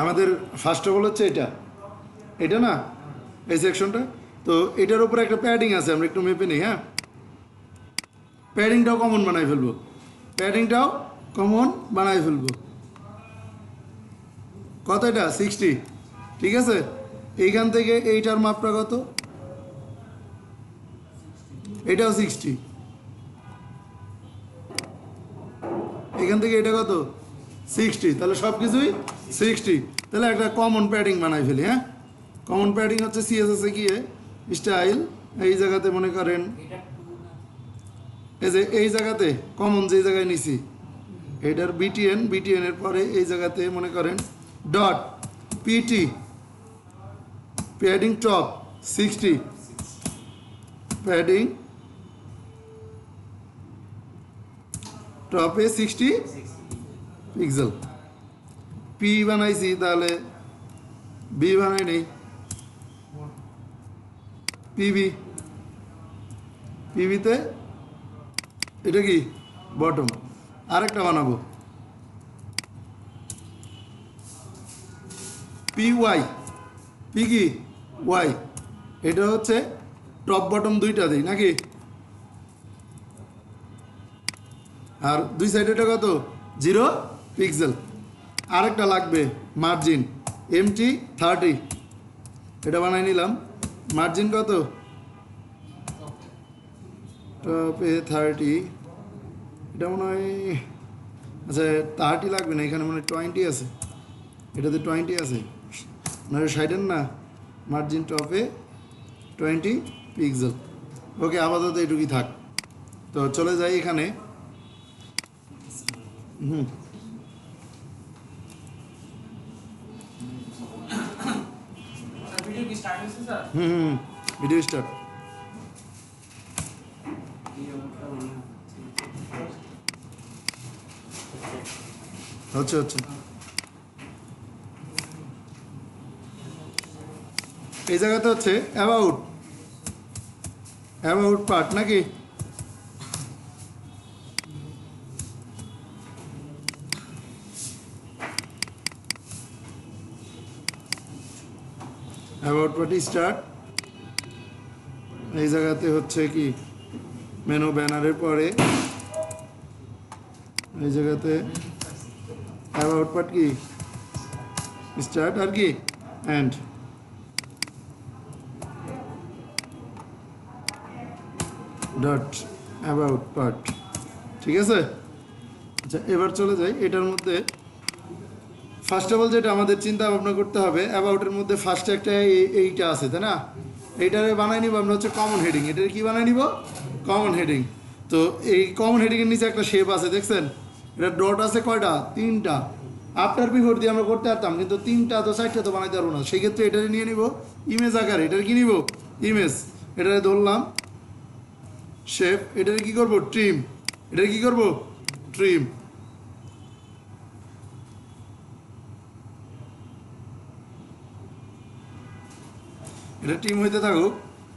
আমাদের first of all হচ্ছে এটা না, এই সেকশনটা। তো এটার উপরে একটা প্যাডিং আছে, আমরা একটু মেপে নিই। হ্যাঁ, প্যাডিংটাও কমন বানাই ফেলবো, প্যাডিংটাও কমন বানাই ফেলবো। কত এটা? 60। ঠিক আছে, এইখান থেকে এইটার মাপটা কত? এটাও 60। এখান থেকে এটা কত? 60। তাহলে সব কিছুই 60। তাহলে একটা কমন প্যাডিং বানাই ফেলি। হ্যাঁ, কমন প্যাডিং হচ্ছে সিএসএসে গিয়ে স্টাইল, এই জায়গাতে মনে করেন এই যে এই জায়গাতে কমন যে জায়গায় নিছি এটার বিটিএন এর পরে এই জায়গাতে মনে করেন dot PT padding top 60, padding টপে 60 পিক্সেল। পি বানাইছি, তাহলে বি বানাই নেই, পিবিতে এটা কি বটম। আরেকটা বানাবো পি ওয়াই, পি কি ওয়াই, এটা হচ্ছে টপ বটম দুইটা দিই নাকি। আর দুই সাইডেটা কত? 0 পিক্সেল। আরেকটা লাগবে মার্জিন এমটি 30, এটা বানাই নিলাম। মার্জিন কত? টপে 30, এটা মনে হয় আচ্ছা 30 লাগবে না, এখানে মনে হয় 20 আছে, এটাতে 20 আছে না, 60 না। মার্জিন টপে 20 পিক্সেল। ওকে, আপাতত এটুকুই থাক। তো চলে যাই এখানে। হুম হুম ভিডিও স্টার্ট হচ্ছে। এই জায়গাতে হচ্ছে অ্যাবাউট পার্ট নাকি। About party start. এই জায়গাতে হচ্ছে কি মেনু ব্যানারের পরে এই জায়গাতে অ্যাবাউট পার্ট কি স্টার্ট আর কি এন্ড। ডট অ্যাবাউট পার্ট, ঠিক আছে। আচ্ছা, এবার চলে যাই এটার মধ্যে। ফার্স্ট অফ অল যেটা আমাদের চিন্তা ভাবনা করতে হবে, অ্যাবাউটের মধ্যে ফার্স্টে একটা এইটা আছে, তাই না। এইটারে বানাই নিব আমরা হচ্ছে কমন হেডিং। এটার কি বানাই নিব? Common heading. তো এই কমন হেডিংয়ের নিচে একটা শেপ আছে, দেখছেন? এটা ডট আছে কয়টা? 3টা। আফটার বিফোর দিয়ে আমরা করতে পারতাম, কিন্তু 3টা তো 4টা তো বানাইতে পারবো না। সেই ক্ষেত্রে এটারে নিয়ে নিব ইমেজ আকারে। এটার কি নিব? ইমেজ। এটারে ধরলাম শেপ, এটারে কি করব? ট্রিম। এটারে কি করব? ট্রিম। এটা টিম হইতে থাকুক।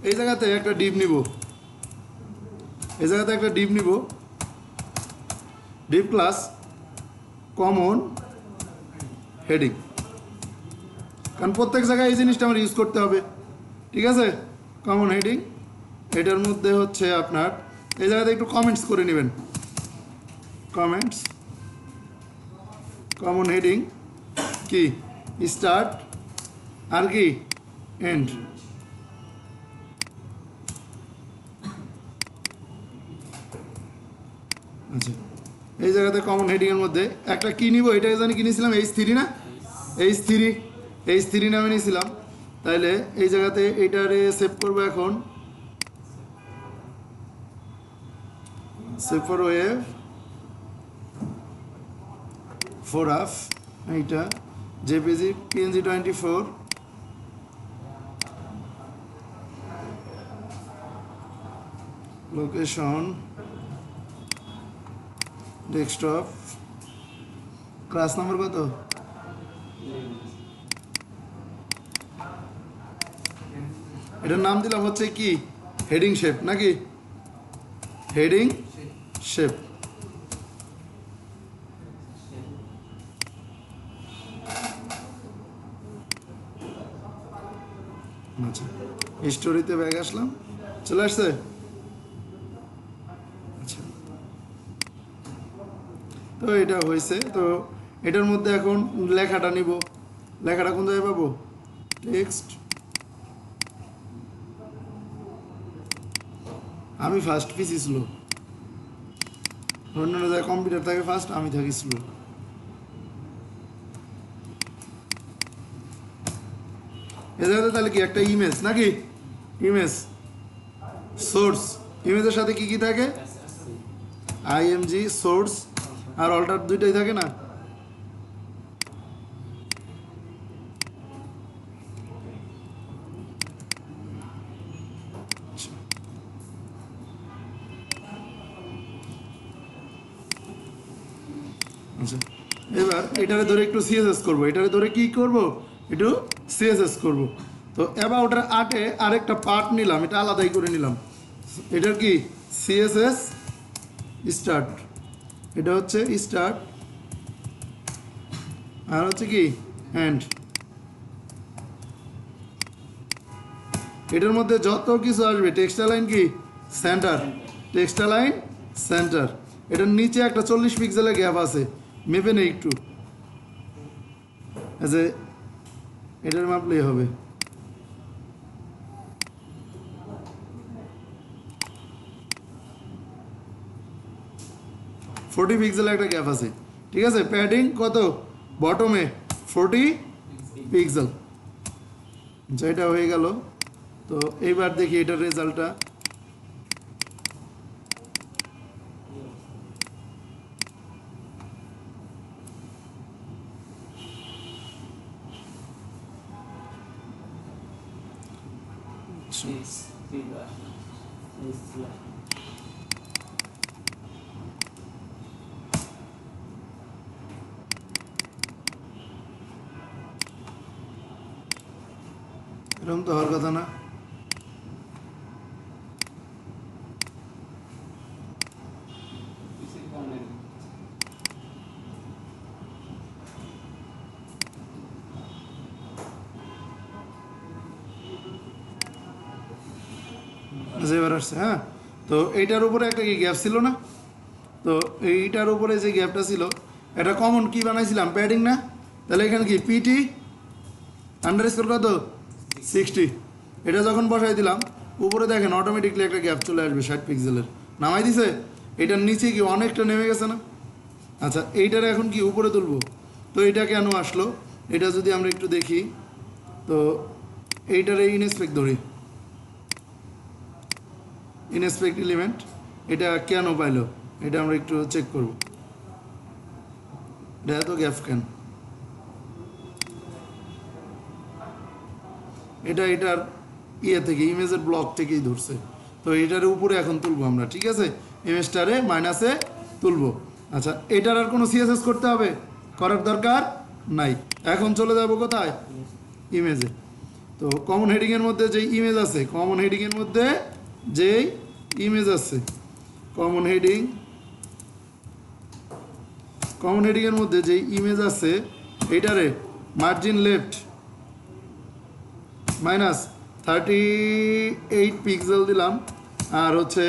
এই জায়গাতে একটা ডিপ নিব, ডিপ ক্লাস কমন হেডিং, কারণ প্রত্যেক জায়গায় এই জিনিসটা আমার ইউজ করতে হবে। ঠিক আছে, কমন হেডিং। এটার মধ্যে হচ্ছে আপনার এই জায়গাতে একটু কমেন্টস করে নেবেন, কমেন্টস। কমন হেডিং কি স্টার্ট আর কি এন্ড। আচ্ছা, এই জায়গাতে কমন হেডিংয়ের মধ্যে একটা কি নিব, এটাকে জানি কিনেছিলাম H3 না, H3 নামে নিয়েছিলাম। তাইলে এই জায়গাতে এইটারে সেভ করবো এখন, সেভ ফর ওয়েব ফোরাফ, এইটা JPG PNG 24, location desktop, class number কত? এটার নাম দিলাম হচ্ছে কি হেডিং শেপ নাকি, হেডিং শেপ। আচ্ছা, স্টোরিতে ব্যাগ আসলাম, চলে আসছে। আচ্ছা, তো এটা হয়েছে। তো এটার মধ্যে এখন লেখাটা নিব। লেখাটা কোন জায়গায় পাবো? টেক্সট। আমি ফার্স্ট, পিসি স্লো। অন্যান্য জায়গায় কম্পিউটার থাকে ফার্স্ট, আমি থাকি স্লো। এ জায়গাতে তাহলে কি একটা ইমেজ নাকি? ইমেজ সোর্স, ইমেজের সাথে কি কি থাকে? আইএমজি সোর্স আর অল্টার দুইটাই থাকে না? আচ্ছা, এবার এটারে ধরে একটু সিএসএস করব। এটারে ধরে কি করব? একটু সিএসএস করব। তো অ্যাবাউটের আটে আরেকটা পার্ট নিলাম, এটা আলাদাই করে নিলাম। এটার কি? CSS start. এটা হচ্ছে স্টার্ট আর হচ্ছে কি এন্ড। এটার মধ্যে যত কিছু আসবে, টেক্সটাইল লাইন কি সেন্টার, টেক্সটাইল লাইন সেন্টার। এটার নিচে একটা 40 পিক্সেলের গ্যাপ আছে, মেপে নেই একটু, যে এটার মাপলেই হবে। ফোর্টি পিক্সেলের একটা গ্যাপ আছে, ঠিক আছে। প্যাডিং কত? বটমে 40 পিক্সেল। এটা হয়ে গেল। তো এইবার দেখি এটার রেজাল্টটা। এরকম তো হওয়ার কথা না। এবার আসছে, হ্যাঁ। তো এইটার উপরে একটা কি গ্যাপ ছিল না? তো এইটার উপরে যে গ্যাপটা ছিল, এটা কমন কি বানাইছিলাম? প্যাডিং না? তাহলে এখানে কি পিটি আন্ডারস্কোর কত? 60। এটা যখন বসাই দিলাম, উপরে দেখেন অটোমেটিকলি একটা গ্যাপ চলে আসবে 60 পিক্সেলের। নামাই দিছে। এটার নিচে কি অনেকটা নেমে গেছে না? আচ্ছা, এইটার এখন কি উপরে তুলবো। তো এটা কেন আসলো, এটা যদি আমরা একটু দেখি, তো এইটার এই ইনস্পেক্ট ধরি, ইনস্পেক্ট এলিমেন্ট, এটা কেন পাইলো এটা আমরা একটু চেক করব। এটা এত গ্যাপ কেন? এটা এটার ইয়ে থেকে, ইমেজের ব্লক থেকেই ধরছে। তো এটার উপরে এখন তুলবো আমরা, ঠিক আছে। ইমেজটারে মাইনাসে তুলবো। আচ্ছা, এটার আর কোনো সিএসএস করতে হবে? করার দরকার নাই। এখন চলে যাব কোথায়? ইমেজে। তো কমন হেডিংয়ের মধ্যে যেই ইমেজ আছে, কমন হেডিংয়ের মধ্যে যেই ইমেজ আছে, কমন হেডিংয়ের মধ্যে যেই ইমেজ আছে, এটারে মার্জিন লেফট -38 পিক্সেল দিলাম, আর হচ্ছে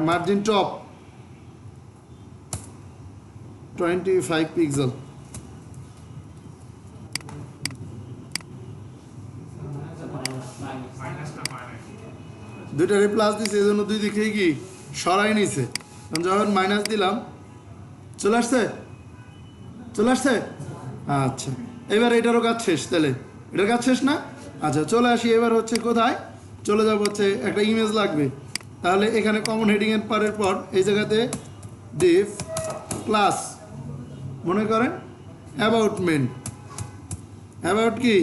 মার্জিন টপ 25 পিক্সেল। দুইটারে প্লাস দিছে, এই জন্য দুই দিকেই কি সরাই নিছে। যখন মাইনাস দিলাম, চলে আসছে, চলে আসছে। আচ্ছা, এবার এটারও কাজ শেষ। তাহলে এটার কাজ শেষ না? আচ্ছা, চলে আসি। এবার হচ্ছে কোথায় চলে যাব? হচ্ছে একটা ইমেজ লাগবে। তাহলে এখানে কমন হেডিংয়ের পারের পর এই জায়গাতে ডিফ ক্লাস, মনে করেন অ্যাবাউট মেন, অ্যাবাউট কি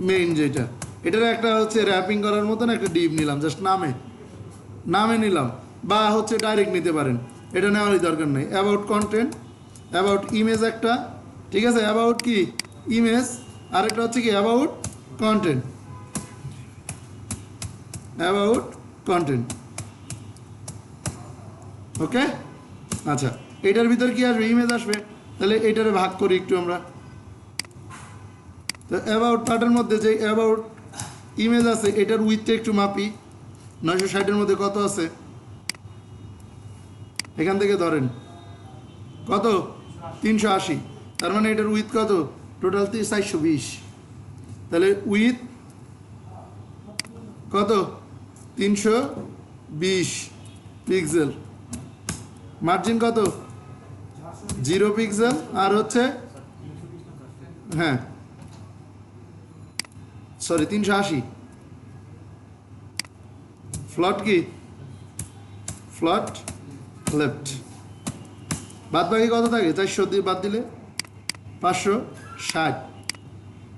মেইন, যেটা এটার একটা হচ্ছে র্যাপিং করার মতন একটা ডিভ নিলাম, জাস্ট নামে নিলাম, বা হচ্ছে ডাইরেক্ট নিতে পারেন, এটা নেওয়ারই দরকার নেই। অ্যাবাউট কন্টেন্ট, অ্যাবাউট ইমেজ একটা, ঠিক আছে। অ্যাবাউট কি ইমেজ, আরেকটা হচ্ছে কি অ্যাবাউট কন্টেন্ট, অ্যাবাউট কন্টেন্ট। ওকে। আচ্ছা, এটার ভিতর কি আসবে? ইমেজ আসবে। তাহলে এইটারে ভাগ করি একটু আমরা। তো অ্যাবাউট পার্টের মধ্যে যে অ্যাবাউট ইমেজ আছে, এটার উইথটা একটু মাপি। 960-এর মধ্যে কত আছে? এখান থেকে ধরেন কত? 380। তার মানে এটার উইথ কত? টোটাল 420। তাহলে উইথ কত? 320 পিক্সেল। মার্জিন কত? 0 পিক্সেল। আর হচ্ছে হ্যাঁ সরি 380। ফ্লট কি? ফ্লট লেফট। বাদ বাকি কত থাকে? 400 দিয়ে বাদ দিলে 560।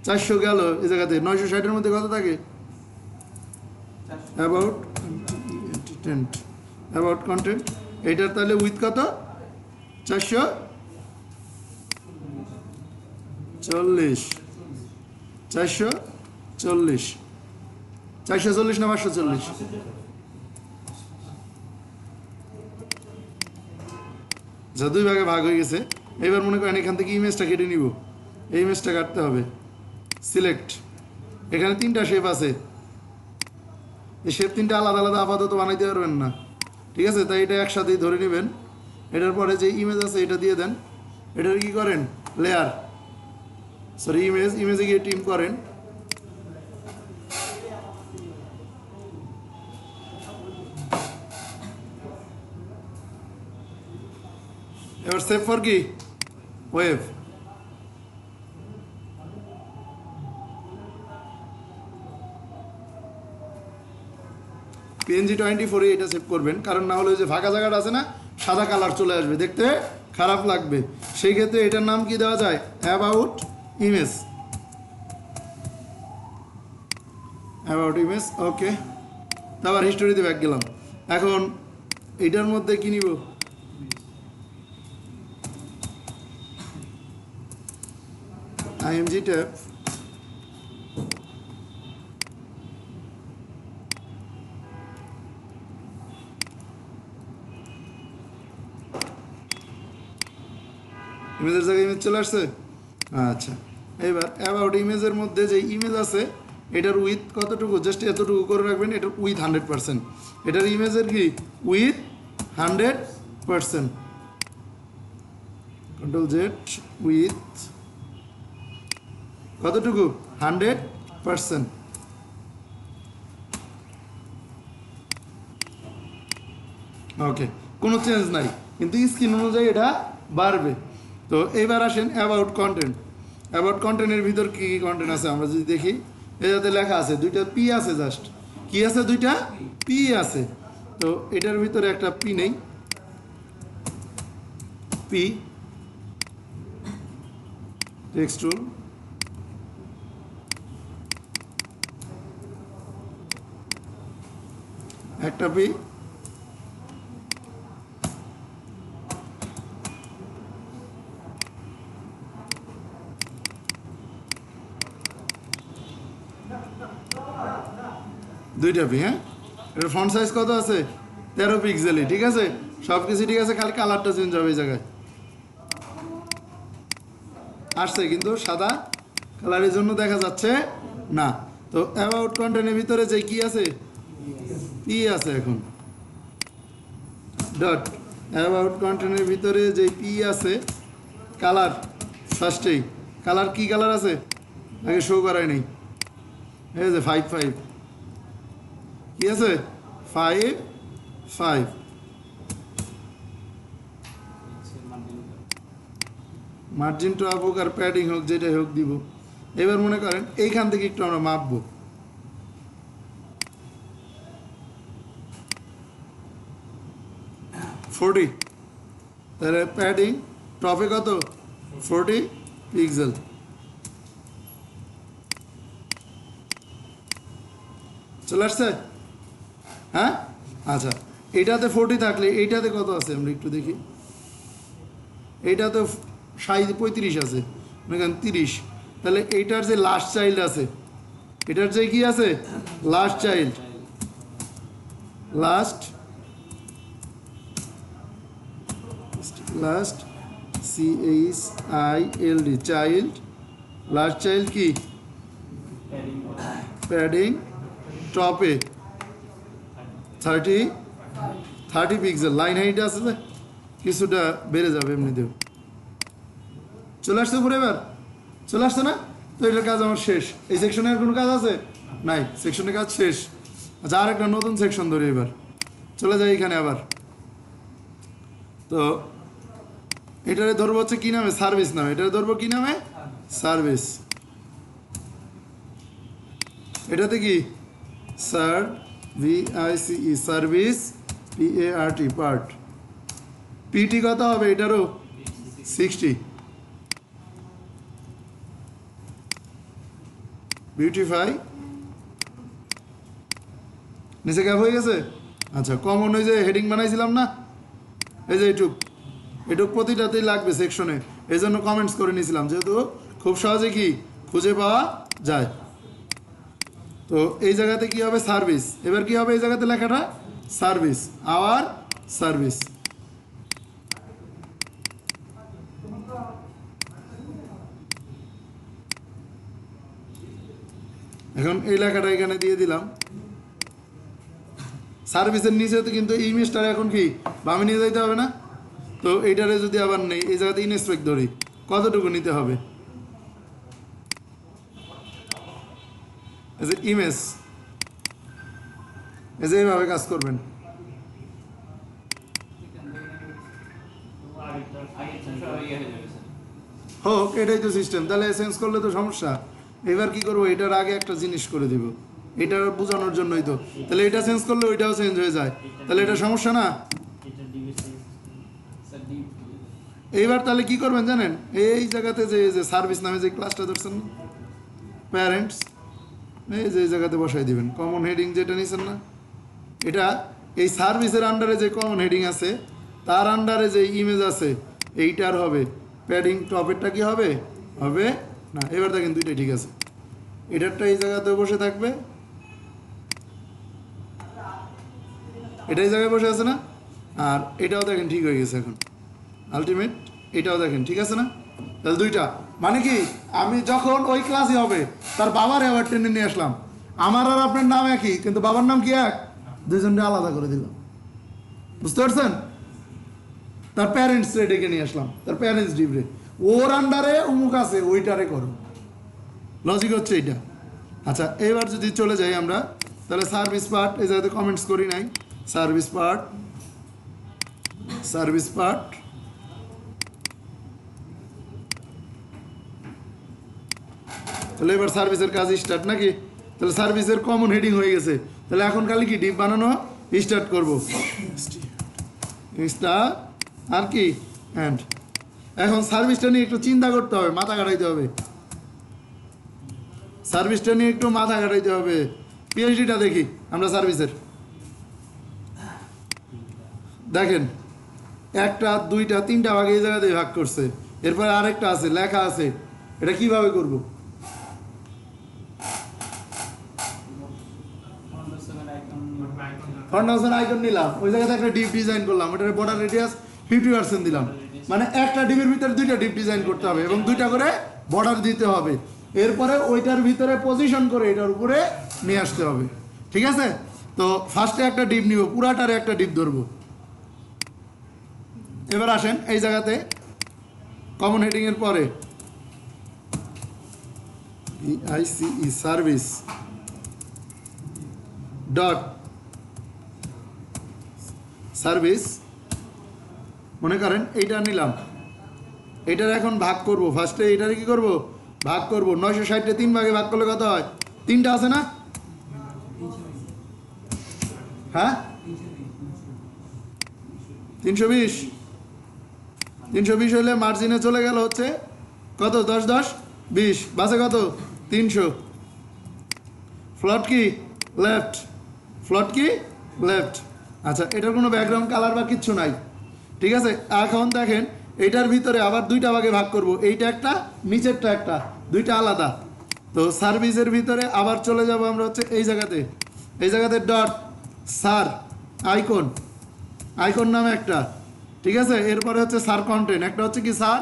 400 গেল এই জায়গাতে। 960-এর মধ্যে কত থাকে? About content. এইটার তাহলে উইথ কত? 440। 440 না 540? যা 2 ভাগে ভাগ হয়ে গেছে। এবার মনে করেন এখান থেকে ইমেজটা কেটে নিব। এই ইমেজটা কাটতে হবে। সিলেক্ট। এখানে 3টা শেপ আছে। এই শেপ 3টা আলাদা আলাদা আপাতত বানাইতে পারবেন না, ঠিক আছে? তাই এটা একসাথেই ধরে নেবেন। এটার পরে যে ইমেজ আছে এটা দিয়ে দেন। এটার কি করেন? লেয়ার সরি ইমেজে গিয়ে টিম করেন। এবার সেভ ফর কি? ওয়েভ। PNG 24-এ এটা সেভ করবেন, কারণ না হলে যে ফাঁকা জায়গাটা আছে না, সাদা কালার চলে আসবে, দেখতে খারাপ লাগবে। সেই ক্ষেত্রে এটার নাম কি দেওয়া যায়? About image. About image. Okay, তারপর হিস্টোরিতে ব্যাক গেলাম। এখন এটার মধ্যে কি নিব? IMG tab. ইমেজের জায়গায় ইমেজ চলে আসছে। আচ্ছা, এবার অ্যাবাউট ইমেজের মধ্যে যে ইমেজ আছে এটার উইথ কতটুকু? জাস্ট এতটুকু করে রাখবেন। এটার উইথ 100%। এটার ইমেজের কি? উইথ 100%। Control Z. উইথ কতটুকু? 100%। ওকে, কোনো চেঞ্জ নাই, কিন্তু স্ক্রিন অনুযায়ী এটা বাড়বে। তো এইবার আসেন অ্যাবাউট কন্টেন্ট। অ্যাবাউট কন্টেন্টের ভিতর কী কী কন্টেন্ট আছে আমরা যদি দেখি, এটাতে লেখা আছে 2টা পি আছে। জাস্ট কি আছে? 2টা পি আছে। তো এটার ভিতরে একটা পি নেই। P text tool. একটা পি। দুইটা পি। হ্যাঁ, এটার ফন্ট সাইজ কত আছে? 13 পিক্সেলই। ঠিক আছে, সব কিছু ঠিক আছে, খালি কালারটা চেঞ্জ হবে এই জায়গায়। আসছে কিন্তু সাদা কালারের জন্য দেখা যাচ্ছে না। তো অ্যাবাউট কন্টেন্টের ভিতরে যে কি আছে? পি আছে। এখন ডট। অ্যাবাউট কন্টেন্টের ভিতরে যে পি আছে, কালার ফার্স্টেই। কালার কি কালার আছে? আগে শো করাই নেই। এই যে 5 কি আছে? 5 মার্জিন টপ হোক আর প্যাডিং হোক, যেটাই হোক দিব। এবার মনে করেন এইখান থেকে একটু আমরা মাপবো। ফোর্টি। তাহলে প্যাডিং টপে কত? 40 পিক্সেল। চলে আসছে? হ্যাঁ, আচ্ছা। এটাতে 40 থাকলে এইটাতে কত আছে আমরা একটু দেখি। এইটাতে সাইজ 35 আছে, মনে করেন 30। তাহলে এইটার যে লাস্ট চাইল্ড আছে, এটার যে কি আছে? Last child. Last CHILD child. Last child কি? প্যাডিং টপে 30 পিক্সেল, লাইন হাইট আছে যে কিছুটা বেড়ে যাবে এমনিতেও। চলে আসছে পুরো, এবার চলে আসছে না? তো এটার কাজ আমার শেষ। এই সেকশনের কোনো কাজ আছে? নাই, সেকশনের কাজ শেষ। আচ্ছা, আর একটা নতুন সেকশন ধরি, এবার চলে যাই এখানে আবার। তো এটারে ধরবো হচ্ছে কি নামে? সার্ভিস নামে। এটারে ধরবো কি নামে? সার্ভিস। এটাতে কি VICE service, PART part. PT কত হবে এটারও? 60। বিউটিফাই নিচে গ্যাপ হয়ে গেছে। আচ্ছা, কমন ওই যে হেডিং বানাইছিলাম না, এই যে এটুক প্রতিটাতেই লাগবে সেকশনে, এই জন্য কমেন্টস করে নিয়েছিলাম, যেহেতু খুব সহজে কি খুঁজে পাওয়া যায়। তো এই জায়গাতে কি হবে? সার্ভিস। এবার কি হবে এই জায়গাতে লেখাটা? Service, our service. এখন এই লেখাটা এখানে দিয়ে দিলাম। সার্ভিসের নিচে তো কিন্তু ইমেজটার এখন কি বামে নিয়ে যাইতে হবে না? তো এইটারে যদি আবার নেই, এই জায়গাতে ইনস্পেক্ট ধরি, কতটুকু নিতে হবে? এই যে ইমেজ, এই যে এইভাবে কাজ করবেন। হোক, এটাই তো সিস্টেম। তাহলে চেঞ্জ করলে তো সমস্যা। এবার কি করবো? এটার আগে একটা জিনিস করে দিব, এটা বোঝানোর জন্যই তো। তাহলে এটা চেঞ্জ করলে ওইটাও চেঞ্জ হয়ে যায়, তাহলে এটা সমস্যা না? এইবার তাহলে কি করবেন জানেন? এই জায়গাতে যে সার্ভিস নামে যে ক্লাসটা ধরছেন না, প্যারেন্টস, এই যে এই জায়গাতে বসাই দিবেন কমন হেডিং যেটা নিয়েছেন না, এটা এই সার্ভিসের আন্ডারে যে কমন হেডিং আছে তার আন্ডারে যে ইমেজ আছে এইটার হবে প্যাডিং টপেরটা কি হবে? হবে না। এবার দেখেন দুইটাই ঠিক আছে। এটারটা এই জায়গাতে বসে থাকবে, এটা এই জায়গায় বসে আছে না, আর এটাও দেখেন ঠিক হয়ে গেছে এখন আলটিমেট। এটাও দেখেন ঠিক আছে না? তাহলে দুইটা মানে কি, আমি যখন ওই ক্লাসই হবে তার বাবার আবার টেনে নিয়ে আসলাম, আমার আর আপনার নাম একই কিন্তু বাবার নাম কি এক, দুইজনকে আলাদা করে দিলাম। বুঝতে পারছেন? তার প্যারেন্টস রে ডেকে নিয়ে আসলাম, তার প্যারেন্টস ডিবরে, ওর আন্ডারে অমুক আছে ওইটারে করো। লজিক হচ্ছে এইটা। আচ্ছা, এবার যদি চলে যাই আমরা, তাহলে সার্ভিস পার্ট, এই জায়গাতে কমেন্টস করি নাই, সার্ভিস পার্ট, সার্ভিস পার্ট, তাহলে এবার সার্ভিসের কাজ স্টার্ট নাকি? তাহলে সার্ভিসের কমন হেডিং হয়ে গেছে, তাহলে এখন খালি কি ডিপ বানানো স্টার্ট করব। স্টার আর কি অ্যান্ড। এখন সার্ভিসটা নিয়ে একটু চিন্তা করতে হবে, মাথা কাটাইতে হবে। সার্ভিসটা নিয়ে একটু মাথা কাটাইতে হবে। পিএইচডিটা দেখি আমরা সার্ভিসের, দেখেন একটা দুইটা তিনটা ভাগে এই জায়গাতে ভাগ করছে, এরপরে আরেকটা আছে লেখা আছে, এটা কিভাবে করব? ফাউন্ডেশন আইকন নিলাম, ওই জায়গাতে একটা ডিপ ডিজাইন করলাম, ওটার বর্ডার রেডিয়াস 50% দিলাম, মানে একটা ডিপের ভিতরে দুইটা ডিপ ডিজাইন করতে হবে এবং দুইটা করে বর্ডার দিতে হবে। এরপরে ওইটার ভিতরে পজিশন করে এটার উপরে নিয়ে আসতে হবে। ঠিক আছে? তো ফার্স্টে একটা ডিপ নিব, পুরাটারে একটা ডিপ ধরবো। এবার আসেন এই জায়গাতে কমন হেডিং এর পরে VICE সার্ভিস ডট সার্ভিস, মনে করেন এইটা নিলাম, এইটার এখন ভাগ করব। ফার্স্টে এইটারে কি করব? ভাগ করব। 960-টা 3 ভাগে ভাগ করলে কত হয়? 3টা আছে না? হ্যাঁ, 320 হলে মার্জিনে চলে গেল হচ্ছে কত? 10 10 20, বাসে কত? 300। ফ্লট কি লেফট, ফ্লট কি লেফট। আচ্ছা, এটার কোনো ব্যাকগ্রাউন্ড কালার বা কিচ্ছু নাই। ঠিক আছে? এখন দেখেন এইটার ভিতরে আবার দুইটা ভাগে ভাগ করব, এইটা একটা নিচেরটা একটা, দুইটা আলাদা। তো সার্ভিসের ভিতরে আবার চলে যাব আমরা হচ্ছে এই জায়গাতে ডট সার আইকন, আইকন নামে একটা। ঠিক আছে? এরপরে হচ্ছে সার কন্টেন্ট, একটা হচ্ছে কি সার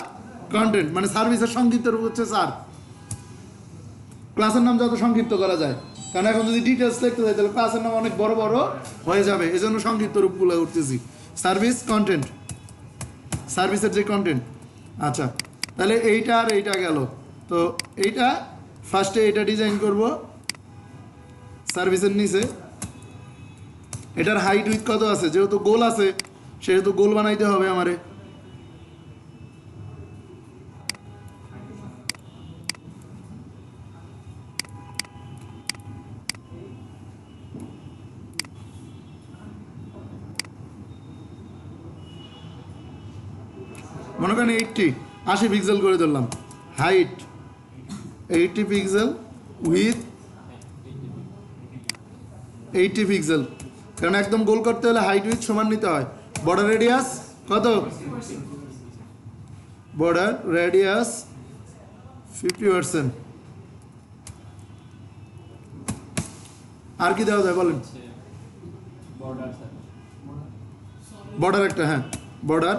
কন্টেন্ট, মানে সার্ভিসের সংক্ষিপ্ত রূপ হচ্ছে সার। ক্লাসের নাম যত সংক্ষিপ্ত করা যায়। কারণ এখন যদি ডিটেলস লিখতে যাই তাহলে ক্লাসের নাম অনেক বড় বড় হয়ে যাবে, এই জন্য সংক্ষিপ্ত রূপগুলো করতেছি। সার্ভিস কন্টেন্ট, সার্ভিসের যে কন্টেন্ট। আচ্ছা, তাহলে এইটা আর এইটা গেল। তো এইটা ফার্স্টে এটা ডিজাইন করব সার্ভিসের নিচে। এটার হাইট উইথ কত আছে, যেহেতু গোল আছে সেহেতু গোল বানাইতে হবে আমারে। মনে করেন 80 পিক্সেল করে ধরলাম। হাইট 80 পিক্সেল উইথ 80 পিক্সেল, কারণ একদম গোল করতে হলে হাইট উইথ সমান নিতে হয়। বর্ডার রেডিয়াস কত? Border radius 50%। আর কি দেওয়া যায় বলেন? বর্ডার একটা, হ্যাঁ বর্ডার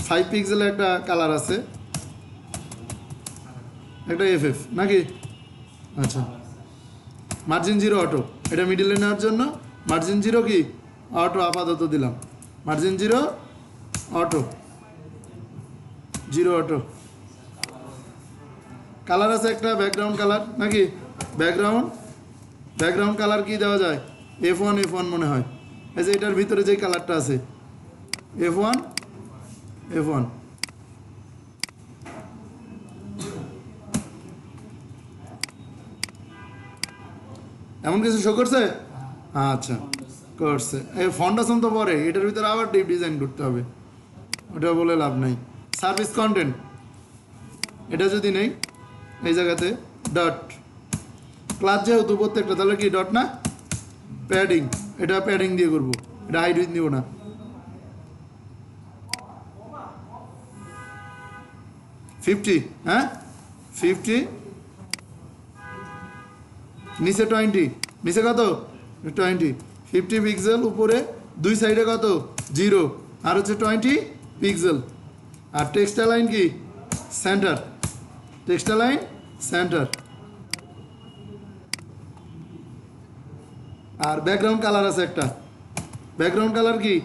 5 পিক্সেলের একটা কালার আছে, একটা এফএফ নাকি? আচ্ছা, মার্জিন 0 অটো, এটা মিডলে নেওয়ার জন্য মার্জিন 0 কি অটো আপাতত দিলাম। Margin 0 auto, 0 auto. কালার আছে একটা ব্যাকগ্রাউন্ড কালার নাকি? ব্যাকগ্রাউন্ড কালার কি দেওয়া যায়? F1 মনে হয়। এই যে এটার ভিতরে যে কালারটা আছে F1 এমন কিছু শো করছে? আচ্ছা করছে। এই ফাউন্ডেশন তো পরে, এটার ভিতরে আবার ডিপ ডিজাইন করতে হবে, ওটা বলে লাভ নাই। সার্ভিস কন্টেন্ট, এটা যদি নেই এই জায়গাতে ডট, ক্লাস যেহেতু প্রত্যেকটা তাহলে কি ডট না? প্যাডিং, এটা প্যাডিং দিয়ে করবো, এটা হাইট উইথ নিব না। হ্যাঁ 50, নিচে 20, নিচে কত? 20, 50 পিক্সেল উপরে, দুই সাইডে কত? 0, আর হচ্ছে 20 পিক্সেল। আর টেক্সট লাইন কি? Centre, text line centre. আর ব্যাকগ্রাউন্ড কালার আছে একটা, ব্যাকগ্রাউন্ড কালার কি?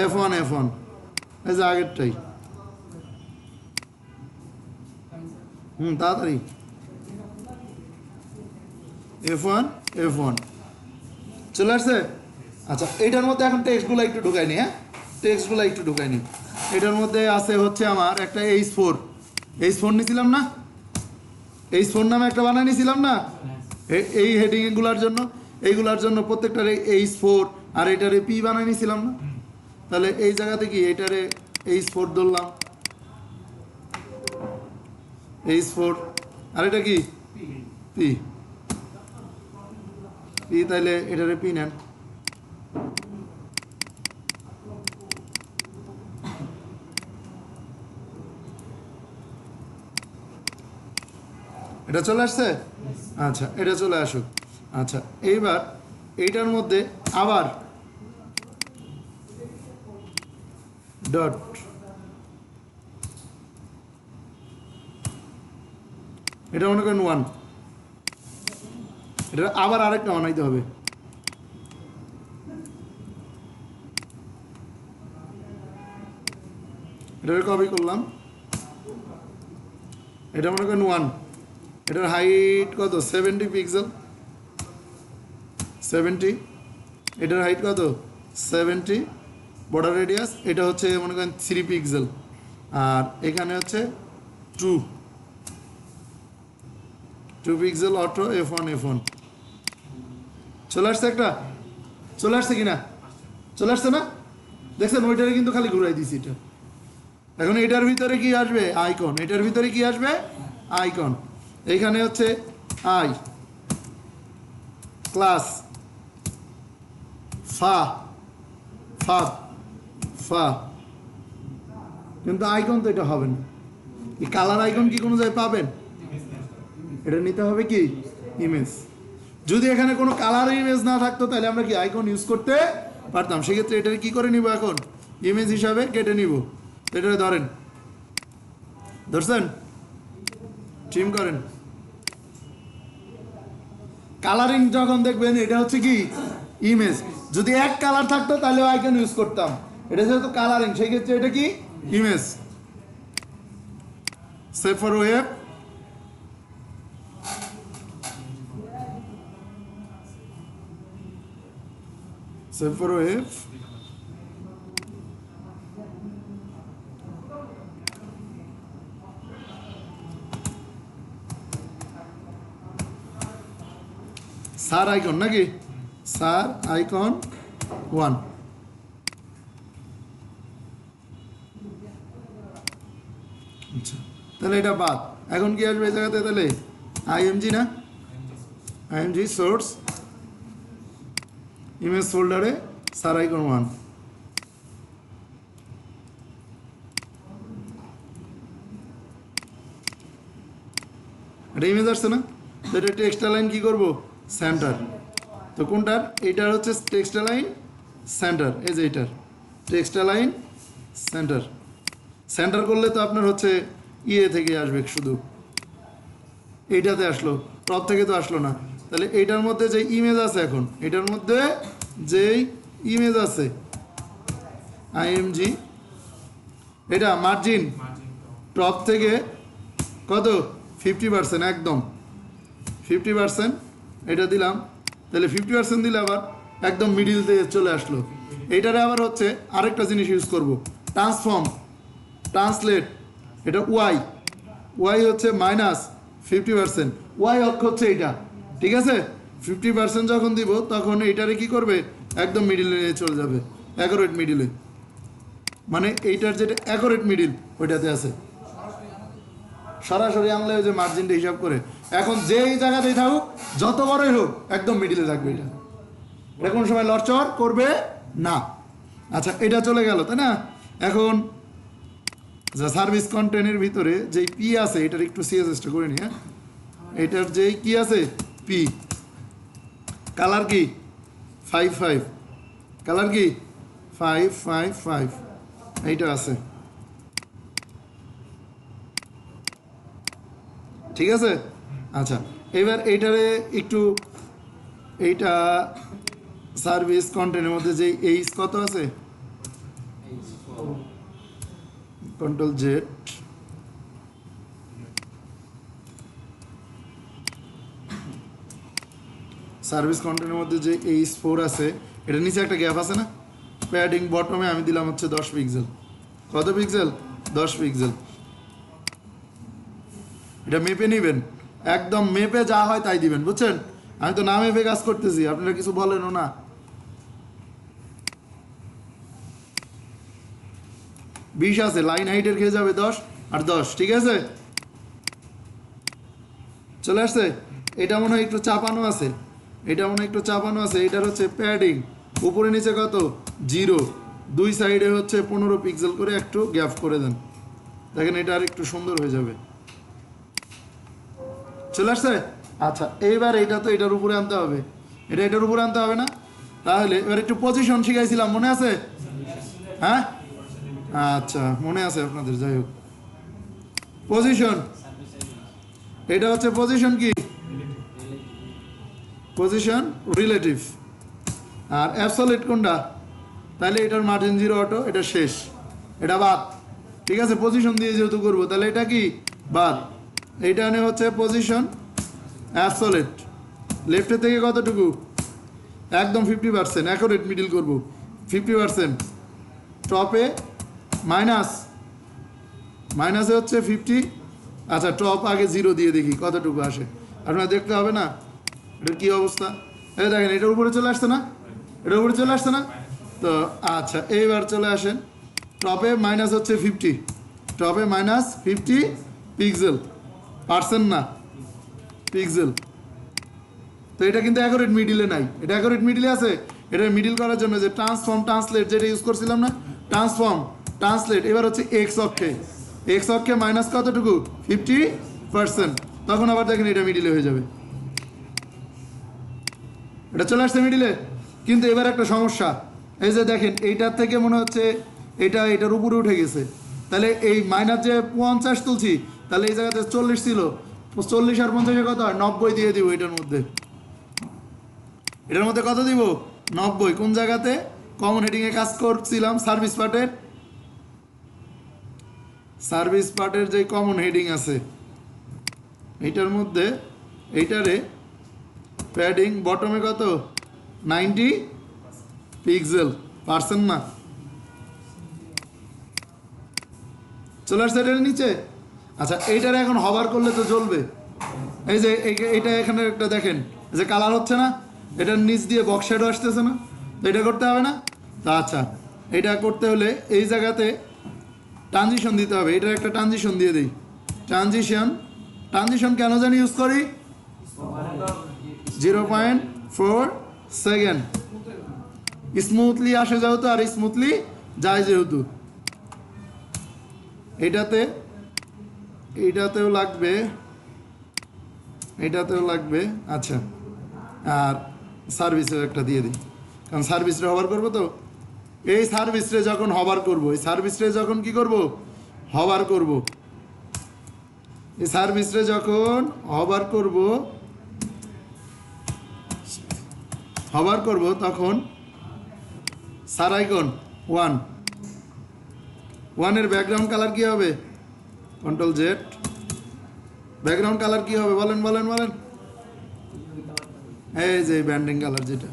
F1, এই যে আগেরটাই। তাড়াতাড়ি F1 চলে আসছে। আচ্ছা, এইটার মধ্যে এখন টেক্সটগুলো একটু ঢুকাই নি। হ্যাঁ, টেক্সটগুলো একটু ঢুকাই নি। এটার মধ্যে আছে হচ্ছে আমার একটা H4 নিয়েছিলাম না? H4 নামে একটা বানাই নিয়েছিলাম না এই হেডিংগুলোর জন্য? এইগুলার জন্য প্রত্যেকটার H4 আর এটারে P বানাই নিয়েছিলাম না? তাহলে এই জায়গাতে কি এটারে H4 ধরলাম, H4, আর এটা কি P, তাইলে এটারে P নেন। এটা চলে আসছে? আচ্ছা, এটা চলে আসুক। আচ্ছা, এইবার এইটার মধ্যে আবার ডট, এটা মনে করেন 1, এটা আবার আরেকটা বানাইতে হবে। এটাকে কপি করলাম, এটা মনে করেন 1, এটার হাইট কত? 70 পিক্সেল, 70, এটার হাইট কত? 70, বর্ডার রেডিয়াস এটা হচ্ছে মনে করেন 3 পিক্সেল, আর এখানে হচ্ছে 2 পিক্সেল অটো F1 চলে আসছে একটা? চলে আসছে কিনা? চলে আসছে না? দেখছেন ওইটারে কিন্তু খালি ঘুরাই দিছি এটা। এখন এটার ভিতরে কি আসবে? আইকন। এটার ভিতরে কি আসবে? আইকন। এইখানে হচ্ছে আই ক্লাস ফা, কিন্তু আইকন তো এটা হবে না। এই কালার আইকন কি কোনো জায়গায় পাবেন? এটা নিতে হবে কি ইমেজ। যদি এখানে কোনো কালার ইমেজ না থাকতো তাহলে আমরা কি আইকন ইউজ করতে পারতাম। সেক্ষেত্রে এটাকে কি করে নিব? এখন ইমেজ হিসাবে কেটে নিব। এটা ধরেন, ধরছেন, ট্রিম করেন। কালারিং যখন দেখবেন এটা হচ্ছে কি ইমেজ। যদি এক কালার থাকতো তাহলে আইকন ইউজ করতাম, এটা যেহেতু কালারিং সেই ক্ষেত্রে এটা কি image. Save for web, save for web, sir icon নাকি সার আইকন 1। আচ্ছা তাহলে এটা বাদ, এখন কি আসবে এই জায়গাতে? তাহলে আইএমজি না, আইএমজি সোর্স ইমেজ ফোল্ডারে সার আইকন 1। এটা ইমেজ আসছে না, তো এটা টেক্সট লাইন কি করব সেন্টার। তো কোনটার? এইটার হচ্ছে টেক্সট লাইন সেন্টার, এই যে এইটার টেক্সট লাইন সেন্টার। সেন্টার করলে তো আপনার হচ্ছে ইয়ে থেকে আসবে, শুধু এইটাতে আসলো, টপ থেকে তো আসলো না। তাহলে এইটার মধ্যে যে ইমেজ আছে, এখন এটার মধ্যে যেই ইমেজ আছে আইএমজি, এটা মার্জিন টপ থেকে কত 50%, একদম 50% এটা দিলাম। তাহলে 50% দিলে আবার একদম মিডিল দিয়ে চলে আসলো। এইটারে আবার হচ্ছে আরেকটা জিনিস ইউজ করব, ট্রান্সফর্ম ট্রান্সলেট। এটা ওয়াই, ওয়াই হচ্ছে -50%, ওয়াই অক্ষ হচ্ছে এইটা, ঠিক আছে। 50% যখন দিব তখন এইটারে কি করবে, একদম মিডিলে নিয়ে চলে যাবে, অ্যাকোরেট মিডিলে, মানে এইটার যেটা অ্যাকোরেট মিডিল ওইটাতে আছে। সরাসরি আনলে ওই যে মার্জিনটা হিসাব করে, এখন যেই জায়গাতেই থাকুক যত বড়ই হোক একদম মিডিলে থাকবে। এটা এটা কোনো সময় লড়চড় করবে না। আচ্ছা এটা চলে গেল, তাই না? এখন সার্ভিস কন্টেন্টের ভিতরে যেই পি আছে, এটার একটু সিএসএসটা করে নি। হ্যাঁ, এটার যেই কি আছে পি, কালার কি 55, কালার কি 555, এইটা আছে, ঠিক আছে। আচ্ছা এবার এইটারে একটু, এইটা সার্ভিস কন্টেন্টের মধ্যে যে এইচ কত আছে, কন্ট্রোল জেড, সার্ভিস কন্টেন্টের মধ্যে যে H4 আছে, এটা নিচে একটা গ্যাপ আছে না, প্যাডিং বটমে আমি দিলাম হচ্ছে 10 পিক্সেল। কত পিক্সেল? 10 পিক্সেল। এটা মেপে নেবেন, একদম মেপে যা হয় তাই দিবেন, বুঝছেন? আমি তো না মেপে কাজ করতেছি, আপনারা কিছু বলেনও না। বিশ আছে, লাইন হাইটের খেয়ে যাবে 10 আর 10, ঠিক আছে, চলে আসছে। এটা মনে হয় একটু চাপানো আছে, এটা মনে হয় একটু চাপানো আছে। এটার হচ্ছে প্যাডিং উপরে নিচে কত 0, দুই সাইডে হচ্ছে 15 পিক্সেল করে একটু গ্যাপ করে দেন, দেখেন এটা আর একটু সুন্দর হয়ে যাবে। চলে আসছে। আচ্ছা এইবার এটা তো এটার উপরে আনতে হবে, এটা এটার উপরে আনতে হবে না? তাহলে এবার একটু পজিশন শিখাইছিলাম, মনে আছে? হ্যাঁ আচ্ছা মনে আছে আপনাদের, যাই হোক পজিশন, এটা হচ্ছে পজিশন কি, পজিশন রিলেটিভ। আর অ্যাবসলিউট কোনটা? তাহলে এটার মার্জিন 0 অটো, এটা শেষ, এটা বাদ, ঠিক আছে। পজিশন দিয়ে যেহেতু করবো তাহলে এটা কি বাদ। এইটা নিয়ে হচ্ছে পজিশন অ্যাবসলিউট, লেফটের থেকে কতটুকু, একদম 50%, অ্যাকোরেট মিডিল করবো 50%, টপে মাইনাসে হচ্ছে 50। আচ্ছা টপ আগে 0 দিয়ে দেখি কতটুকু আসে, আপনারা দেখতে হবে না এটার কী অবস্থা। এই দেখেন এটার উপরে চলে আসছে না, এটার উপরে চলে আসছে না। তো আচ্ছা এইবার চলে আসেন, টপে মাইনাস হচ্ছে 50, টপে -50 পিক্সেল, পার্সেন্ট না পিক্সেল। তো এটা কিন্তু অ্যাকোরেট মিডিলে নাই, এটা অ্যাকোরেট মিডিলে আছে। এটা মিডিল করার জন্য যে ট্রান্সফর্ম ট্রান্সলেট যেটা ইউজ করছিলাম না, ট্রান্সফর্ম ট্রান্সলেট, এবার হচ্ছে এক্স অক্ষে, এক্স অক্ষে মাইনাস কতটুকু 50%, তখন আবার দেখেন এটা মিডিলে হয়ে যাবে, এটা চলে আসছে মিডিলে। কিন্তু এবার একটা সমস্যা, এই যে দেখেন এইটার থেকে মনে হচ্ছে এটা এটার উপরে উঠে গেছে, তাহলে এই মাইনাস যে 50 তুলছি, তাহলে এই জায়গাতে 40 ছিল, 40 আর 50 কত হয় 90 দিয়ে দিব এটার মধ্যে, এটার মধ্যে কত দিব 90 কোন জায়গাতে কমন হেডিংয়ে কাজ করছিলাম সার্ভিস পার্টের যে কমন হেডিং আছে এইটার মধ্যে এইটারে প্যাডিং বটমে কত 90 পিক্সেল পারছেন না চলে আসছে এটার নিচে আচ্ছা এইটারে এখন হভার করলে তো জ্বলবে এই যে এইটা এখানে একটা দেখেন যে কালার হচ্ছে না এটার নিচ দিয়ে বক্স শ্যাডো আসতেছে না তো এটা করতে হবে না তা আচ্ছা এটা করতে হলে এই জায়গাতে ট্রানজিশন দিতে হবে এটার একটা ট্রানজিশন দিয়ে দিই ট্রানজিশন কেন জানি ইউজ করি 0.4 সেকেন্ড স্মুথলি আসে যেহেতু আর স্মুথলি যায় যেহেতু এইটাতেও লাগবে আচ্ছা আর সার্ভিসেও একটা দিয়ে দিই কারণ সার্ভিসটা হভার করবো তো এই সার্ভিসে যখন হভার করব এই সার্ভিসে যখন কি করব হভার করব এই সার্ভিসে যখন হভার করব তখন সার আইকন 1 এর ব্যাকগ্রাউন্ড কালার কি হবে কন্ট্রোল জেড ব্যাকগ্রাউন্ড কালার কি হবে বলেন এই যে ব্যান্ডিং কালার যেটা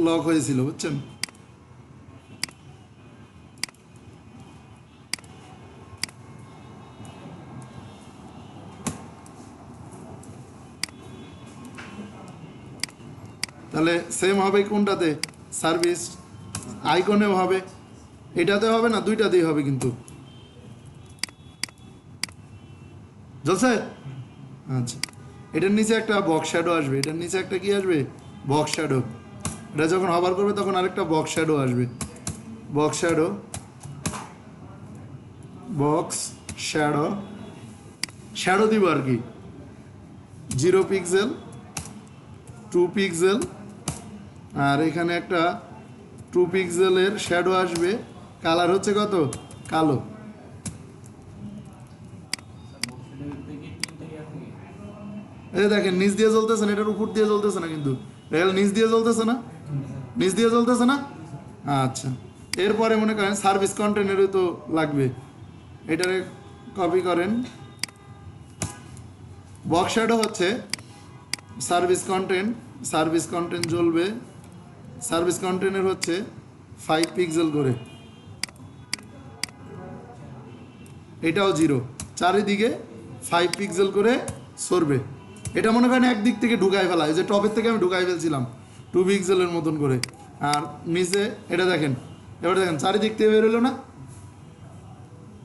লক হয়েছিল বুঝছেন তাহলে সেম হবে কোনটাতে সার্ভিস আইকনেও হবে এটাতে হবে না দুইটাতেই হবে কিন্তু জ্বলছে আচ্ছা এটার নিচে একটা বক্স শ্যাডো আসবে এটার নিচে একটা কি আসবে বক্স শ্যাডো এটা যখন হভার করবে তখন আরেকটা বক্স শ্যাডো আসবে বক্স শ্যাডো দিব আর কি 0 পিক্সেল 2 পিক্সেল আর এখানে একটা 2 পিক্সেলের শ্যাডো আসবে কালার হচ্ছে কত কালো এই দেখেন নিচ দিয়ে জ্বলতেছে না এটার উপর দিয়ে জ্বলতেছে না কিন্তু নিচ দিয়ে জ্বলতেছে না আচ্ছা এরপরে মনে করেন সার্ভিস কন্টেন্টেরও তো লাগবে এটারে কপি করেন বক্স শ্যাডো হচ্ছে সার্ভিস কন্টেন্ট জ্বলবে সার্ভিস কন্টেন্টের হচ্ছে 5 পিক্সেল করে এটাও 0 চারিদিকে 5 পিক্সেল করে সরবে এটা মনে করেন একদিক থেকে ঢুকাই ফেলা এই যে টপের থেকে আমি ঢুকাই ফেলছিলাম 2 পিক্সেলের মতন করে আর নিচে এটা দেখেন এবার দেখেন চারিদিক থেকে বের হলো না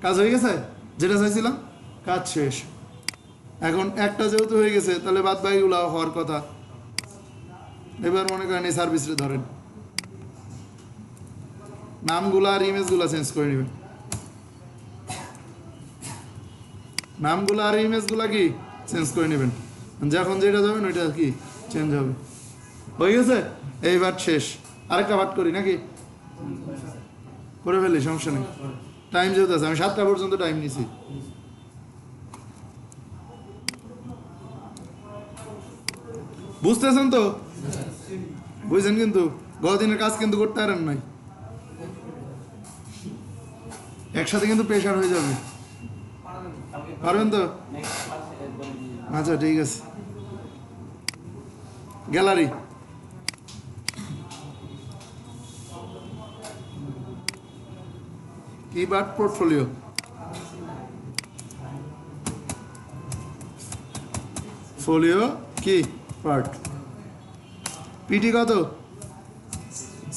কাজ হয়ে গেছে যেটা চাইছিলাম কাজ শেষ এখন একটা যেহেতু হয়ে গেছে তাহলে বাদ বাকিগুলো হওয়ার কথা এবার মনে করেন এই সার্ভিসটা ধরেন নামগুলো আর ইমেজগুলো চেঞ্জ করে নেবেন নামগুলো আর ইমেজগুলো কি চেঞ্জ করে নেবেন যখন যেটা যাবেন ওইটা কি চেঞ্জ হবে হয়ে গেছে এইবার শেষ আরেকটা পাঠ করি নাকি করে ফেলি সমস্যা নেই টাইম যেহেতু আছে আমি 7টা পর্যন্ত টাইম নিছি বুঝতেছেন তো বুঝছেন কিন্তু গতদিনের কাজ কিন্তু করতে পারেন নাই একসাথে কিন্তু প্রেশার হয়ে যাবে পারবেন তো আচ্ছা ঠিক আছে গ্যালারি কিবোর্ড পোর্টফোলিও কি পার্ট পিটি কত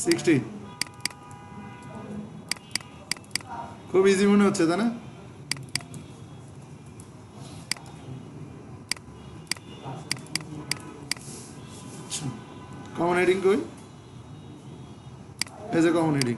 60 খুব ইজি মনে হচ্ছে তাই না কমন হেডিং কই এই যে কমন হেডিং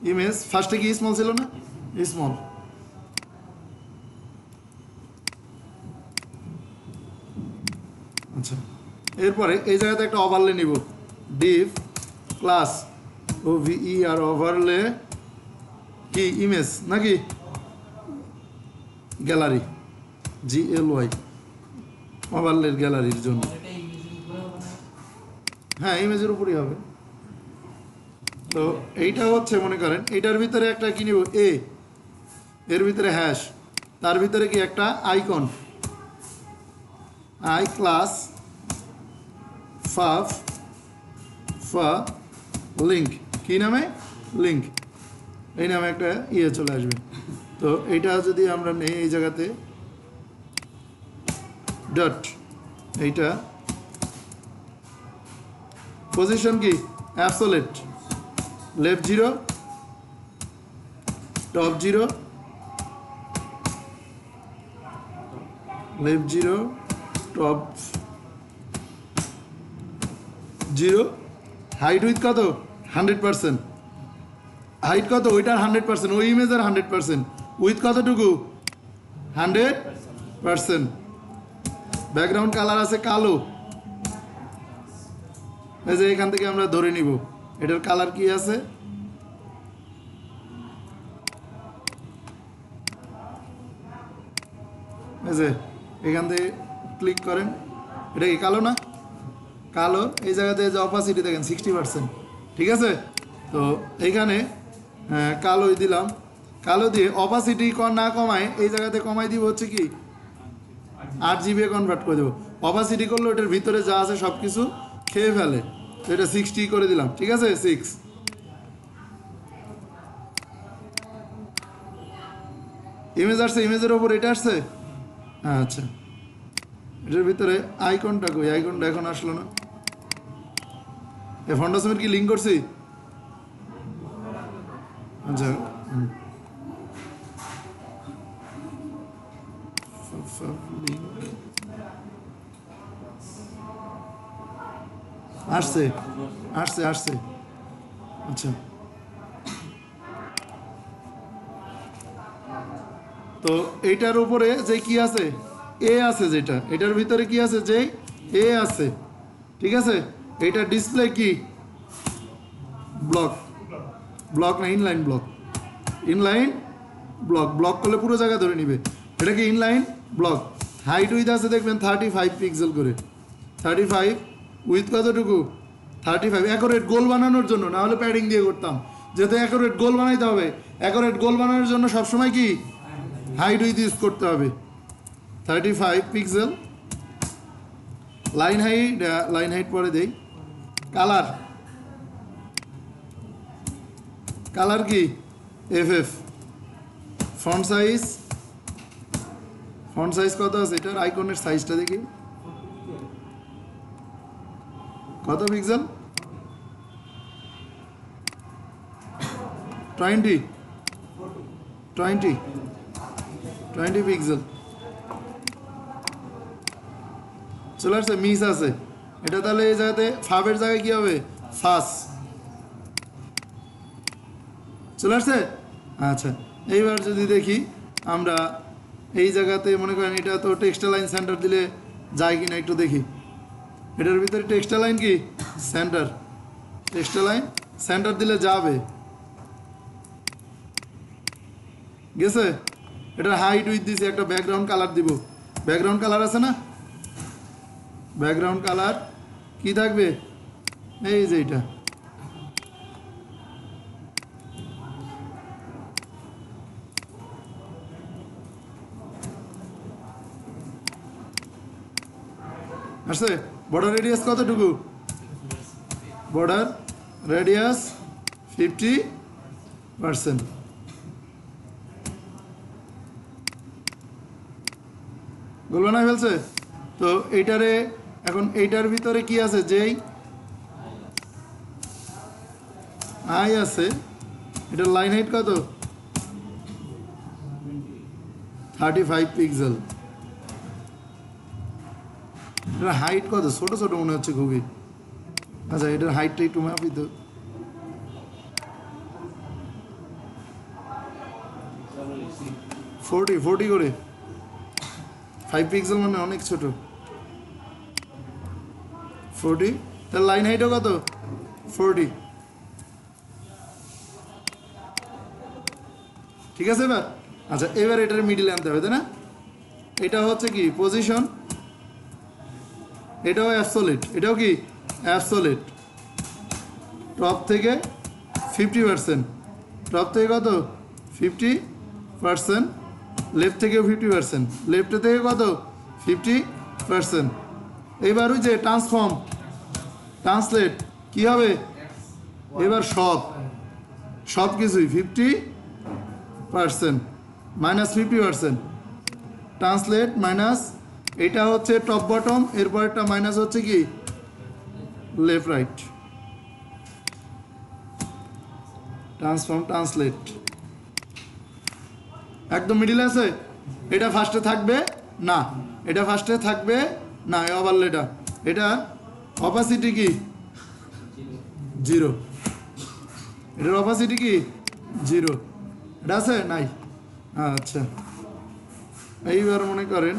ইমেজ ফার্স্টে কি স্মল ছিল না, স্মল। আচ্ছা, এরপরে এই জায়গাতে একটা ওভারলে নিব, ডিভ ক্লাস OVER ওভারলে কি ইমেজ নাকি গ্যালারি, GLY ওভারলের গ্যালারির জন্য। হ্যাঁ, ইমেজের উপরই হবে। তো এইটা হচ্ছে মনে করেন এইটার ভিতরে একটা কি নিব এর ভিতরে হ্যাশ, তার ভিতরে কি একটা icon, I class Faf link, কি নামে লিঙ্ক, এই নামে একটা চলে আসবে। তো এইটা যদি আমরা নেই এই জায়গাতে ডট, এইটা পজিশন কি absolute, left 0 top 0, left 0 top 0, height with কত 100%, হাইট কত ওইটার 100%, ওই ইমেজের 100%, উইথ কতটুকু 100%, ব্যাকগ্রাউন্ড কালার আছে কালো, এই যে এখান থেকে আমরা ধরে নিব এটার কালার কি আছে, এই যে এখান থেকে ক্লিক করেন, এটা কি কালো না, কালো। এই জায়গাতে যে অপাসিটি দেখেন 60%, ঠিক আছে। তো এইখানে কালোই দিলাম, কালো দিয়ে অপাসিটি না কমায় এই জায়গাতে কমাই দিব হচ্ছে কি 8 GB কনভার্ট করে দেবো। অপাসিটি করলে ওটার ভিতরে যা আছে সব কিছু খেয়ে ফেলে, তো এটা 60 করে দিলাম, ঠিক আছে 6। ইমেজ আসছে, ইমেজের ওপর এটা আসছে, আচ্ছা এটার ভিতরে আইকনটা কই, আইকনটা এখন আসলো না, ফন্ডাসমের কি লিঙ্ক করছি, আচ্ছা আসছে আসছে আসছে, আচ্ছা। তো এইটার উপরে যে কি আছে আছে, যেটা এটার ভিতরে কি আছে যে আছে, ঠিক আছে। এইটা ডিসপ্লে কি ব্লক, ব্লক না inline block, inline block, block করলে পুরো জায়গা ধরে নিবে, এটা কি ইনলাইন ব্লক। হাইট উইথ আছে দেখবেন 35 পিক্সেল করে, 35, উইথ কতটুকু 35, অ্যাকোরেট গোল বানানোর জন্য, না হলে প্যাডিং দিয়ে করতাম, যেহেতু অ্যাকোরেট গোল বানাইতে হবে, অ্যাকোরেট গোল বানানোর জন্য সবসময় কি হাইট উইথ ইউজ করতে হবে, 35 পিক্সেল। লাইন হাইট পরে দেই, কালার, কালার কি FF, ফন্ট সাইজ কত আছে, এটার আইকনের সাইজটা দেখি কত পিক্সেল, 20 পিক্সেল চলে আসছে, মিস আছে এটা, তাহলে এই জায়গাতে ফাফের জায়গায় কি হবে ফাস চলে আসছে। আচ্ছা, এইবার যদি দেখি আমরা এই জায়গাতে মনে করেন এটা তো টেক্সটাইল লাইন সেন্টার দিলে যায় কিনা একটু দেখি, এটার ভিতরে টেক্সটাইল লাইন কি সেন্টার, টেক্সটাইল লাইন সেন্টার দিলে যাবে, গেছে। এটার হাইট উইথ দিছি, একটা ব্যাকগ্রাউন্ড কালার দিব, ব্যাকগ্রাউন্ড কালার আছে না, ব্যাকগ্রাউন্ড কালার কি থাকবে, এই যে এটা, আসছে। বর্ডার রেডিয়াস কতটুকু, বর্ডার রেডিয়াস 50%, গোল বানায় ফেলছে। তো এইটারে এখন এইটার ভিতরে কি আছে, যেই আই আছে, এটার লাইন হাইট কত 35 পিক্সেল, এটার হাইট কত, ছোট ছোট মনে হচ্ছে খুবই, আচ্ছা এটার হাইটটা একটু মাপি তো, 40 করে 5 পিক্সেল মানে অনেক ছোট 40 তার লাইন হাইটও কত 40 ঠিক আছে এবার আচ্ছা এবার এটার মিডিলে আনতে হবে তাই না এটা হচ্ছে কি পজিশন এটাও অ্যাবসোলিউট এটাও কি অ্যাবসোলিউট টপ থেকে 50% টপ থেকে কত 50% লেফট থেকেও 50% লেফট থেকে কত 50% এবার ওই যে ট্রান্সলেট কি হবে এবার সব কিছুই 50% মাইনাস 50% ট্রান্সলেট মাইনাস এটা হচ্ছে টপ বটম এরপর একটা মাইনাস হচ্ছে কি লেফট রাইট ট্রান্সলেট একদম মিডিলে আছে এটা ফার্স্টে থাকবে না এটা ফার্স্টে থাকবে না এই ওভারলেটা এটা অপাসিটি কি 0 এটার অপাসিটি কি 0 এটা আছে নাই আচ্ছা এইবার মনে করেন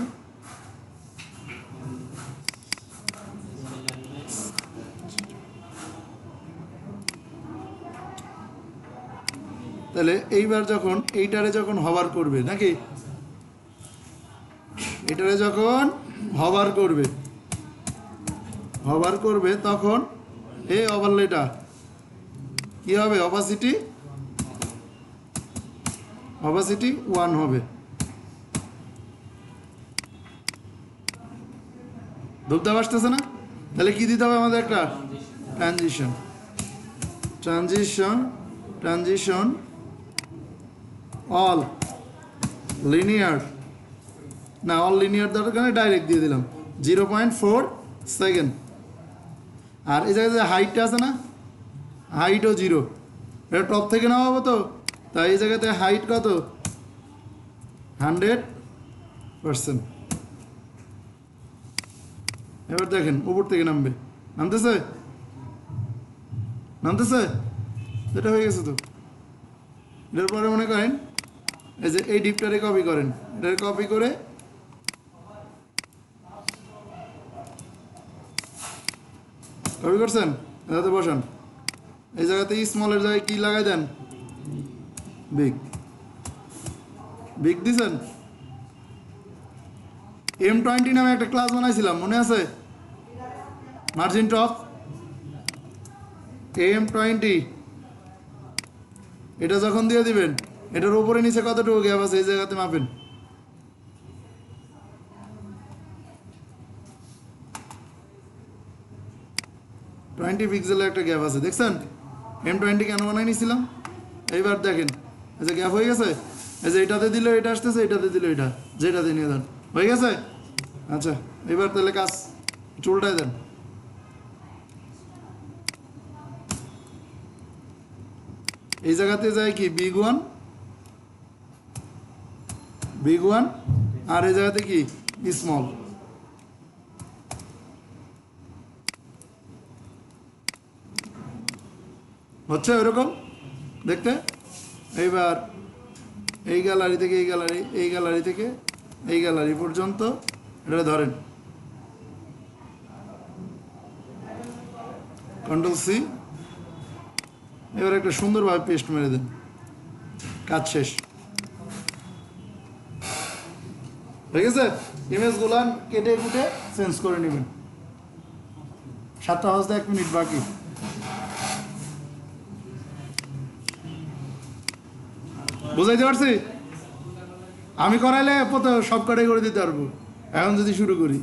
তাহলে এইবার যখন এইটারে যখন হভার করবে নাকি এটারে যখন হভার করবে তখন এই ওভারলেটা কি হবে অপাসিটি 1 হবে ধূপধাপ আসতেছে না তাহলে কি দিতে হবে আমাদের একটা ট্রানজিশন অল লিনিয়ার না অল লিনিয়ার দরকার ডাইরেক্ট দিয়ে দিলাম 0.4 সেকেন্ড আর এই জায়গায় যে হাইটটা আছে না হাইটও 0 এটা টপ থেকে নেওয়া হবে তো তাই এই জায়গাতে হাইট কত 100%। এবার দেখেন উপর থেকে নামতেছে এটা হয়ে গেছে তো এটার পরে মনে করেন এই যে এই ডিপটারে কপি করেন এটারে কপি করে কপি করছেন এটাতে বসান এই জায়গাতে স্মলের জায়গায় কি লাগাই দেন বিগ দিছেন M20 নামে একটা ক্লাস বানাইছিলাম মনে আছে মার্জিন টপ M20 এটা যখন দিয়ে দিবেন এটার উপরে নিচে কতটুকু গ্যাপ আছে এই জায়গাতে মাপেন পিক্সেলের একটা গ্যাপ আছে দেখছেন M20 কেন বানাই নিছিলাম এইবার দেখেন এই যে গ্যাপ হয়ে গেছে এই যে এটাতে দিলে এটা আসতেছে এটাতে দিলে এটা যেটাতে নিয়ে দেন হয়ে গেছে আচ্ছা এবার তাহলে কাজ চুলটাই দেন এই জায়গাতে যায় কি বিগ ওয়ান আর এই জায়গাতে কি স্মল হচ্ছে ওইরকম দেখতে এইবার এই গ্যালারি থেকে এই গ্যালারি থেকে এই গ্যালারি পর্যন্ত এটা ধরেন Ctrl+C এবার একটা সুন্দরভাবে পেস্ট মেরে দেন কাজ শেষ ঠিক আছে ইমেজগুলো কেটে কুটে চেঞ্জ করে নেবেন 7টা বাজতে 1 মিনিট বাকি বুঝাইতে পারছি আমি করাইলে সব কটাই করে দিতে পারবো এখন যদি শুরু করি